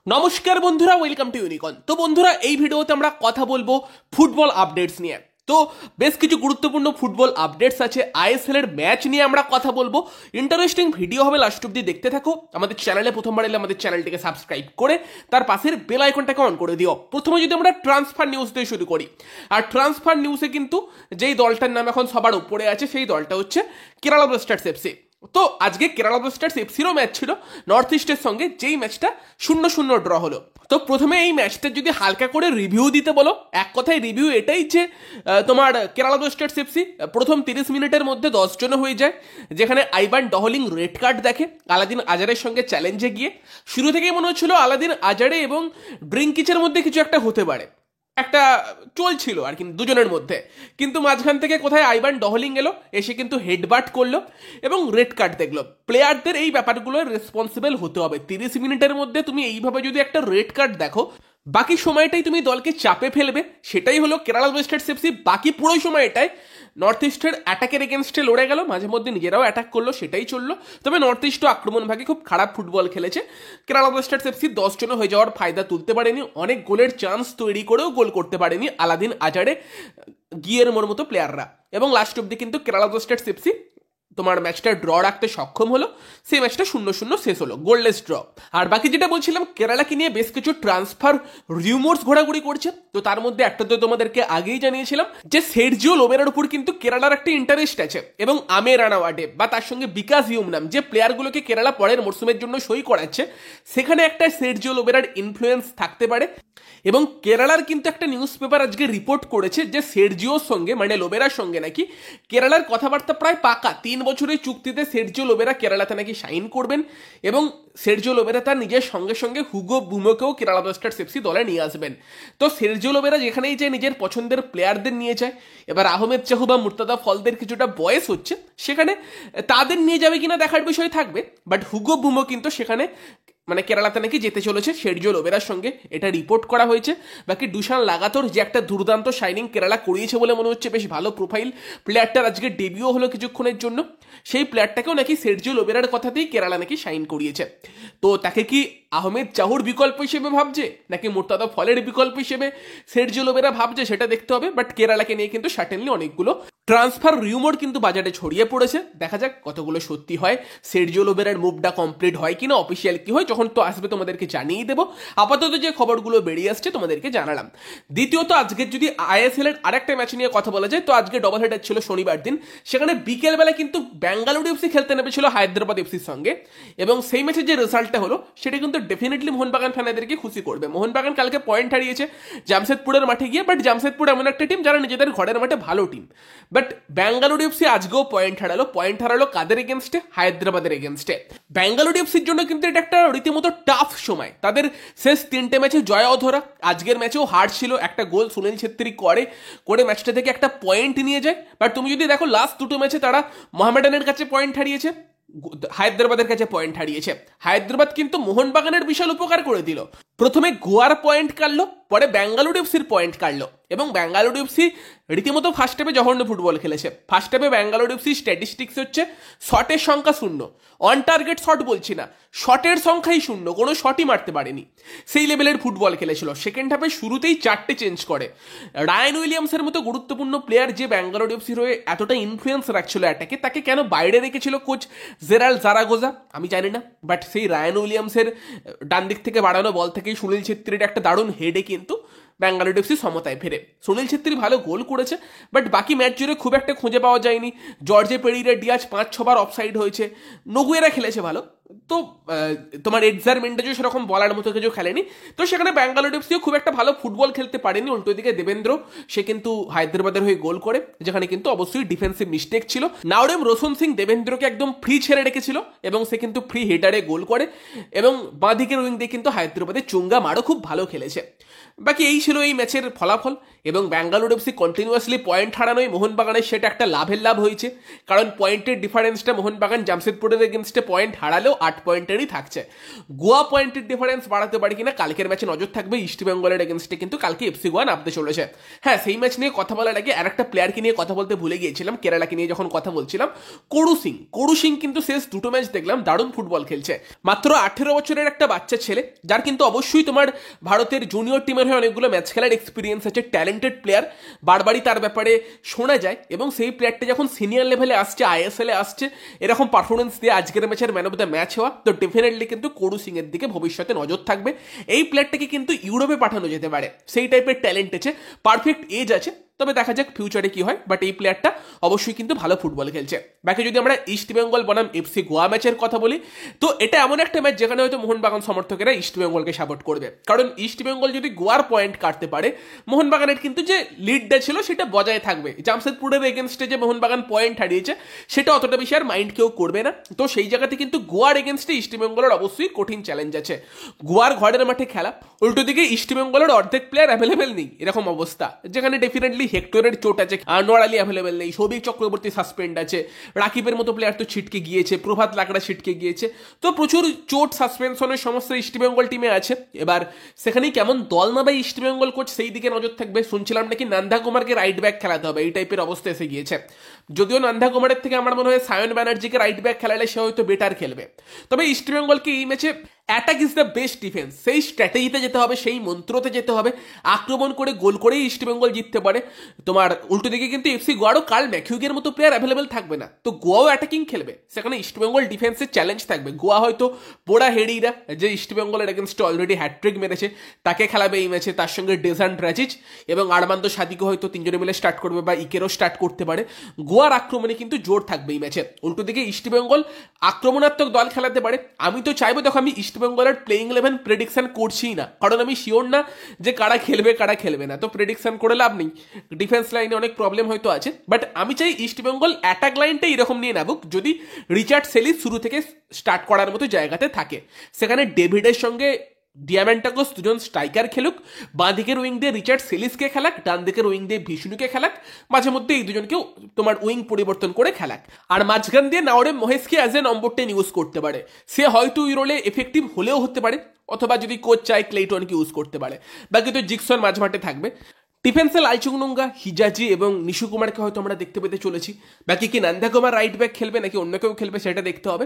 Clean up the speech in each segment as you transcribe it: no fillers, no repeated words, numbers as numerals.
নমস্কার বন্ধুরা, welcome to unicorn. তো বন্ধুরা, এই ভিডিওতে আমরা কথা বলবো ফুটবল আপডেটস নিয়ে। তো বেশ কিছু গুরুত্বপূর্ণ ফুটবল আপডেটস আছে, আইএসএল এর ম্যাচ নিয়ে আমরা কথা বলবো। ইন্টারেস্টিং ভিডিও হবে, লাস্ট অব্দি দেখতে থাকো। আমাদের চ্যানেলে প্রথমবার এলে আমাদের চ্যানেলটিকে সাবস্ক্রাইব করে তার পাশের বেল আইকনটাকে অন করে দিও। প্রথমে যদি আমরা ট্রান্সফার নিউজ দিয়ে শুরু করি, আর ট্রান্সফার নিউজে কিন্তু যেই দলটার নাম এখন সবার উপরে আছে সেই দলটা হচ্ছে কেরালা ব্লাস্টার্স এফসি। তো আজকে কেরালা ব্লাস্টার্স এফসিরও ম্যাচ ছিল নর্থ ইস্টের সঙ্গে, যেই ম্যাচটা 0-0 ড্র হলো। তো প্রথমে এই ম্যাচটা যদি হালকা করে রিভিউ দিতে বলো, এক কথায় রিভিউ এটাই যে তোমার কেরালা ব্লাস্টার্স এফসি প্রথম 30 মিনিটের মধ্যে 10 জন হয়ে যায়, যেখানে আইভান ডহলিং রেড কার্ড দেখে আলাদিন আজারের সঙ্গে চ্যালেঞ্জে গিয়ে। শুরু থেকেই মনে হচ্ছিল আলাদিন আজারে এবং ড্রিঙ্কিচের মধ্যে কিছু একটা হতে পারে, একটা চলছিল আর কি দুজনের মধ্যে। কিন্তু মাঝখান থেকে কোথায় আইভান ডহলিং এলো, এসে কিন্তু হেডবাট করলো এবং রেড কার্ড দেখলো। প্লেয়ারদের এই ব্যাপারগুলোর রেসপন্সিবল হতে হবে। 30 মিনিটের মধ্যে তুমি এইভাবে যদি একটা রেড কার্ড দেখো, বাকি সময়টাই তুমি দলকে চাপে ফেলবে, সেটাই হলো কেরালা ব্লাস্টার্স এফসি। বাকি পুরো সময়টাই নর্থ ইস্টের অ্যাটাকের এগেনস্টে লড়ে গেল, মাঝে মধ্যে নিজেরাও অ্যাটাক করলো, সেটাই চললো। তবে নর্থ ইস্টও আক্রমণ ভাগে খুব খারাপ ফুটবল খেলেছে। কেরালা ব্লাস্টার্স এফসি 10 জন হয়ে যাওয়ার ফায়দা তুলতে পারেনি, অনেক গোলের চান্স তৈরি করেও গোল করতে পারেনি আলাদিন আজারে, গিয়েরমোর মতো প্লেয়াররা। এবং লাস্ট অব্দি কিন্তু কেরালা ব্লাস্টার্স এফসি তোমার ম্যাচটা ড্র রাখতে সক্ষম হলো। সেই ম্যাচটা 0-0 শেষ হলো, গোললেস ড্র। আর বাকি যেটা বলছিলাম, কেরালাকে নিয়ে বেশ কিছু ট্রান্সফার রিউমার্স ঘোরাঘুরি করছে। তো তার মধ্যে একটা তো তোমাদেরকে আগেই জানিয়েছিলাম যে সের্জিও লোবেরার উপর কিন্তু কেরালার একটা ইন্টারেস্ট আছে, এবং আমের রানাওয়াডে বা তার সঙ্গে বিকাশ ইউমনাম, যে প্লেয়ারগুলোকে কেরালা পরের মরসুমের জন্য সই করাচ্ছে, সেখানে একটা সের্জিও লোবেরার ইনফ্লুয়েন্স থাকতে পারে। এবং কেরালার কিন্তু একটা নিউজ পেপার আজকে রিপোর্ট করেছে যে সের্জিওর সঙ্গে, মানে লোবেরার সঙ্গে নাকি কেরালার কথাবার্তা প্রায় পাকা। 3 বছরের চুক্তিতে সের্জিও লোবেরা কেরালাতে নাকি সাইন করবেন, এবং সের্জিও লোবেরা তার নিজের সঙ্গে সঙ্গে হুগো বুমোকেও কেরালা ব্লাস্টার্স এফসি দলে নিয়ে আসবেন। তো সের্জিও লোবেরা যেখানেই যায় নিজের পছন্দের প্লেয়ারদের নিয়ে যায়। এবার আহমেদ চাহু বা মুর্তাদা ফলদের কিছুটা বয়স হচ্ছে, সেখানে তাদের নিয়ে যাবে কিনা দেখার বিষয় থাকবে। বাট হুগো বুমো কিন্তু সেখানে মানে কেরালাতে নাকি যেতে চলেছে সের্জিও লোবেরার সঙ্গে, এটা রিপোর্ট করা হয়েছে। বাকি ডুশান লাগাতোর যে একটা দুর্দান্ত শাইনিং কেরালা করিয়েছে বলে মনে হচ্ছে, বেশ ভালো প্রোফাইল প্লেয়ারটার আজকে ডেবিউ হলো কিছুক্ষণের জন্য, সেই প্লেয়ারটাকেও নাকি সের্জিও লোবেরার কথাতেই কেরালা নাকি সাইন করিয়েছে। তো তাকে কি আহমেদ চাহুর বিকল্প হিসেবে ভাবছে, নাকি মুর্তাদা ফলের বিকল্প হিসেবে সের্জিও লোবেরা ভাবছে, সেটা দেখতে হবে। বাট কেরালাকে নিয়ে কিন্তু সার্টেনলি অনেকগুলো ট্রান্সফার রিউমার কিন্তু বাজারে ছড়িয়ে পড়েছে। দেখা যাক কতগুলো সত্যি হয়, সের্জিও লোবেরার মুভটা কমপ্লিট হয় কিনা, অফিসিয়াল কি হয়, যখন তো আসবে তোমাদেরকে জানিয়ে দেবো। আপাতত যে খবরগুলো বেরিয়ে আসছে তোমাদেরকে জানালাম। দ্বিতীয়ত, আজকের যদি আইএসএল এর আরেকটা ম্যাচ নিয়ে কথা বলা যায়, তো আজকে ডবল হেডার ছিল শনিবার দিন। সেখানে বিকেলবেলা কিন্তু ব্যাঙ্গালুরু এফসি খেলতে নেমেছিল হায়দ্রাবাদ এফসির সঙ্গে, এবং সেই ম্যাচের যে রেজাল্টটা হলো সেটা কিন্তু ডেফিনেটলি মোহনবাগান ফ্যানেদেরকে খুশি করবে। মোহনবাগান কালকে পয়েন্ট হারিয়েছে জামশেদপুরের মাঠে গিয়ে, বাট জামশেদপুর এমন একটা টিম যারা নিজেদের ঘরের মাঠে ভালো টিম। বাট ব্যাঙ্গালুরু এফসি আজকেও পয়েন্ট হারালো কাদের এগেনস্টে? হায়দ্রাবাদের এগেনস্টে। ব্যাঙ্গালুরু এফসির জন্য কিন্তু এটা একটা রীতিমতো টাফ সময়। তাদের শেষ 3টে ম্যাচে জয়াও ধরা, আজকের ম্যাচেও হার ছিল, একটা গোল সুনীল ছেত্রী করে ম্যাচটা থেকে একটা পয়েন্ট নিয়ে যায়। বাট তুমি যদি দেখো লাস্ট 2টো ম্যাচে তারা মোহামেডানের কাছে পয়েন্ট হারিয়েছে, হায়দ্রাবাদের কাছে পয়েন্ট হারিয়েছে। হায়দ্রাবাদ কিন্তু মোহনবাগানের বিশাল উপকার করে দিল। প্রথমে গোয়ার পয়েন্ট কাটলো, পরে ব্যাঙ্গালুরু এফসির পয়েন্ট কাটলো, এবং ব্যাঙ্গালুরু এফসি রীতিমতো ফার্স্ট হাফে জঘন্য ফুটবল খেলেছে। ফার্স্ট হাফে ব্যাঙ্গালুরু এফসি স্ট্যাটিস্টিক্স হচ্ছে শটের সংখ্যা 0, অন টার্গেট শট বলছি না, শটের সংখ্যাই 0, কোনো শটই মারতে পারেনি, সেই লেভেলের ফুটবল খেলেছিল। সেকেন্ড হাফে শুরুতেই 4টে চেঞ্জ করে। রায়ান উইলিয়ামসের মতো গুরুত্বপূর্ণ প্লেয়ার যে ব্যাঙ্গালুরু এফসির হয়ে এতটা ইনফ্লুয়েন্স রাখছিল অ্যাটাকে, তাকে কেন বাইরে রেখেছিল কোচ জেরাল্ড জারাগোজা আমি জানি না। বাট সেই রায়ান উইলিয়ামসের ডান দিক থেকে বাড়ানো বল থেকেই সুনীল ছেত্রীর একটা দারুণ হেডে কিন্তু ব্যাঙ্গালুরু এফসি সমতায় ফেরে। সুনীল ছেত্রী ভালো গোল করেছে, বাট বাকি ম্যাচ জুড়ে খুব একটা খুঁজে পাওয়া যায়নি। জর্জে পেরিরা ডিয়াজ 5-6বার অফসাইড হয়েছে, নগুয়েরা খেলেছে ভালো, তো তোমার এডজার মেন্ডেজও সেরকম বলার মতো কিছু খেলেনি। তো সেখানে ব্যাঙ্গালুরু এফসিও খুব একটা ভালো ফুটবল খেলতে পারেনি। উল্টো দিকে দেবেন্দ্র, সে কিন্তু হায়দ্রাবাদের হয়ে গোল করে, যেখানে কিন্তু অবশ্যই ডিফেন্সিভ মিস্টেক ছিল। নাওরেম রোশন সিং দেবেন্দ্রকে একদম ফ্রি ছেড়ে রেখেছিল, এবং সে কিন্তু ফ্রি হেডারে গোল করে, এবং বাঁ দিকের উইং দিয়ে কিন্তু হায়দ্রাবাদের চুঙ্গা মারও খুব ভালো খেলেছে। বাকি এই ছিল ছিল এই ম্যাচের ফলাফল, এবং ব্যাঙ্গালোর এফসি কন্টিনিউয়াসলি পয়েন্ট হারানোয় মোহনবাগানের সেটা একটা লাভের লাভ হয়েছে, কারণ পয়েন্টের ডিফারেন্সটা মোহনবাগান জামশেদপুরের এগেনস্টে পয়েন্ট হারালেও 8 পয়েন্টেরই থাকছে। গোয়া পয়েন্টের ডিফারেন্স বাড়াতে পারে কিনা কালকের ম্যাচে নজর থাকবে। ইস্টবেঙ্গলের এগেনস্টে কিন্তু কালকে এফসি গোয়া নামতে চলেছে। হ্যাঁ, সেই ম্যাচ নিয়ে কথা বলার আগে আর একটা প্লেয়ারকে নিয়ে কথা বলতে ভুলে গিয়েছিলাম, কেরালাকে নিয়ে যখন কথা বলছিলাম। করু সিং কিন্তু শেষ দুটো ম্যাচ দেখলাম দারুণ ফুটবল খেলছে। মাত্র 18 বছরের একটা বাচ্চা ছেলে, যার কিন্তু অবশ্যই তোমার ভারতের জুনিয়র টিমের হয়ে অনেকগুলো ম্যাচ খেলার এক্সপিরিয়েন্স আছে, ট্যালেন্টেড প্লেয়ার, বারবারই তার ব্যাপারে শোনা যায়। এবং সেই প্লেয়ারটা যখন সিনিয়র লেভেলে আসছে, আইএসএলে আসছে, এরকম পারফরমেন্স দিয়ে আজকের ম্যাচের ম্যান অফ দ্য ম্যাচ হওয়া, তো ডেফিনেটলি কিন্তু করু সিং এর দিকে ভবিষ্যতে নজর থাকবে। এই প্লেয়ারটাকে কিন্তু ইউরোপে পাঠানো যেতে পারে, সেই টাইপের ট্যালেন্ট আছে, পারফেক্ট এজ আছে। তবে দেখা যাক ফিউচারে কি হয়, বাট এই প্লেয়ারটা অবশ্যই কিন্তু ভালো ফুটবল খেলছে। বাকি যদি আমরা ইস্টবেঙ্গল বনাম এফসি গোয়া ম্যাচের কথা বলি, তো এটা এমন একটা ম্যাচ যেখানে হয়তো মোহনবাগান সমর্থকেরা ইস্টবেঙ্গলকে সাপোর্ট করবে, কারণ ইস্টবেঙ্গল যদি গোয়ার পয়েন্ট কাটতে পারে, মোহনবাগানের কিন্তু যে লিডটা ছিল সেটা বজায় থাকবে। জামশেদপুরের এগেনস্টে যে মোহনবাগান পয়েন্ট হারিয়েছে সেটা অতটা বেশি আর মাইন্ড কেউ করবে না। তো সেই জায়গাতে কিন্তু গোয়ার এগেনস্টে ইস্টবেঙ্গলের অবশ্যই কঠিন চ্যালেঞ্জ আছে। গোয়ার ঘরের মাঠে খেলা, উল্টো দিকে ইস্টবেঙ্গলের অর্ধেক প্লেয়ার অ্যাভেলেবেল নেই, এরকম অবস্থা, যেখানে ডেফিনেটলি হেক্টরের চোট আছে, আনোয়ার আলী অ্যাভেলেবেল নেই, সৌভিক চক্রবর্তী সাসপেন্ড আছে, রাকিবের মতো প্লেয়ার তো ছিটকে গিয়েছে, প্রভাত লাকড়া ছিটকে গিয়েছে, তো প্রচুর চোট সাসপেনশনের সমস্যা ইস্টবেঙ্গল টিমে আছে। এবার সেখানেই কেমন দল নামে ইস্টবেঙ্গল কোচ সেই দিকে নজর থাকবে। শুনছিলাম নাকি নন্দা কুমারকে রাইট ব্যাক খেলাতে হবে, এই টাইপের অবস্থা এসে গিয়েছে। যদিও নন্দা কুমারের থেকে আমার মনে হয় সায়ন ব্যানার্জিকে রাইট ব্যাক খেলালে সে হয়তো বেটার খেলবে। তবে ইস্টবেঙ্গলকে এই ম্যাচে attack is the best defence, সেই স্ট্র্যাটেজিতে যেতে হবে, সেই মন্ত্রতে যেতে হবে। আক্রমণ করে গোল করেই ইস্টবেঙ্গল জিততে পারে। তোমার উল্টো দিকে কিন্তু এফসি গোয়ারও কাল ম্যাকিউগের মতো প্লেয়ার অ্যাভেলেবেল থাকবে না, তো গোয়াও অ্যাটাকিং খেলবে, সেখানে ইস্টবেঙ্গল ডিফেন্সের চ্যালেঞ্জ থাকবে। গোয়া হয়তো বোরা হেডিরা, যে ইস্টবেঙ্গলের এগেনস্টে অলরেডি হ্যাট্রিক মেরেছে, তাকে খেলাবে এই ম্যাচে, তার সঙ্গে ডেজান ড্রাজিচ এবং আরমান্দো সাদিকো হয়তো তিনজনে মিলে স্টার্ট করবে, বা ইকেরও স্টার্ট করতে পারে। গোয়ার আক্রমণে কিন্তু জোর থাকবে এই ম্যাচে। উল্টো দিকে ইস্টবেঙ্গল আক্রমণাত্মক দল খেলাতে পারে। আমি তো চাইবো, দেখো আমি ইস্টবেঙ্গলের প্লেইং 11 প্রেডিকশন করছি না, কারণ আমি শিওর না যে কারা খেলবে কারা খেলবে না, তো প্রেডিকশন করে লাভ নেই। ডিফেন্স লাইনে অনেক প্রবলেম হয়তো আছে, বাট আমি চাই ইস্টবেঙ্গল অ্যাটাক লাইনটা এরকম নিয়ে নাবুক, যদি রিচার্ড সেলিস শুরু থেকে স্টার্ট করার মতো জায়গাতে থাকে। সেখানে ডেভিডের সঙ্গে ডিয়ামেন্টাকোস দুজন স্ট্রাইকার খেলুক, বাঁ দিকের উইং দিয়ে রিচার্ড সেলিসকে খেলাক, ডান দিকের উইং দিয়ে ভিষ্ণুকে খেলাক, মাঝে মধ্যে এই দুজনকেও তোমার উইং পরিবর্তন করে খেলাক, আর মাঝখান দিয়ে Naorem মহেশকে as a number 10 use করতে পারে। সে হয়তো ওই রোলে এফেক্টিভ হলেও হতে পারে, অথবা যদি কোচ চায় ক্লেটনকে ইউজ করতে পারে। বাকি তো জিকসন মাঝমাঠে থাকবে। ডিফেন্সে লাইচুংনুঙ্গা, হিজাজি এবং নিশু কুমারকে হয়তো আমরা দেখতে পেতে চলেছি। বাকি কি নন্দা কুমার রাইট ব্যাক খেলবে নাকি অন্য কেউ খেলবে সেটা দেখতে হবে।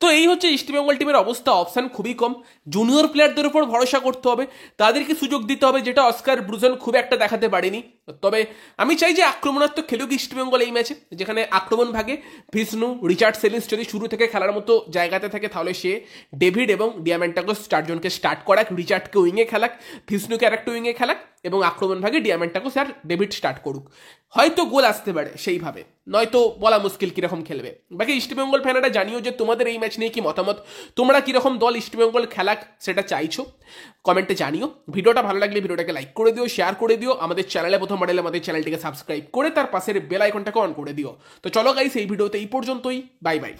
তো এই হচ্ছে ইস্টবেঙ্গল টিমের অবস্থা, অপশান খুবই কম। জুনিয়র প্লেয়ারদের উপর ভরসা করতে হবে, তাদেরকে সুযোগ দিতে হবে, যেটা অস্কার ব্রুজন খুব একটা দেখাতে পারেনি। তবে আমি চাই যে আক্রমণাত্মক খেলুক ইস্টবেঙ্গল এই ম্যাচে, যেখানে আক্রমণ ভাগে ভিষ্ণু, রিচার্ড সেলিস যদি শুরু থেকে খেলার মতো জায়গাতে থাকে, তাহলে সে ডেভিড এবং ডিয়ামেন্টাকোস চারজনকে স্টার্ট করাক, রিচার্ডকে উইংয়ে খেলাক, ভিষ্ণুকে আরেকটা উইংয়ে খেলাক, এবং আক্রমণ ভাগে ডিয়ামেন্টাকোস আর ডেভিড স্টার্ট করুক। হয়তো গোল আসতে পারে সেইভাবে, নয়তো বলা মুশকিল কিরকম খেলবে। বাকি ইস্টবেঙ্গল ফ্যানেরা জানিও যে তোমাদের এই ম্যাচ নিয়ে কি মতামত, তোমরা কিরকম দল ইস্টবেঙ্গল খেলাক সেটা চাইছো, কমেন্টে জানিও। ভিডিওটা ভালো লাগলে ভিডিওটাকে লাইক করে দিও, শেয়ার করে দিও, আমাদের চ্যানেলে প্রথম বাড়লে আমাদের চ্যানেলটিকে সাবস্ক্রাইব করে তার পাশের বেল আইকনটাকে অন করে দিও। তো চলো গাইস, এই ভিডিওতে এই পর্যন্তই, বাই বাই।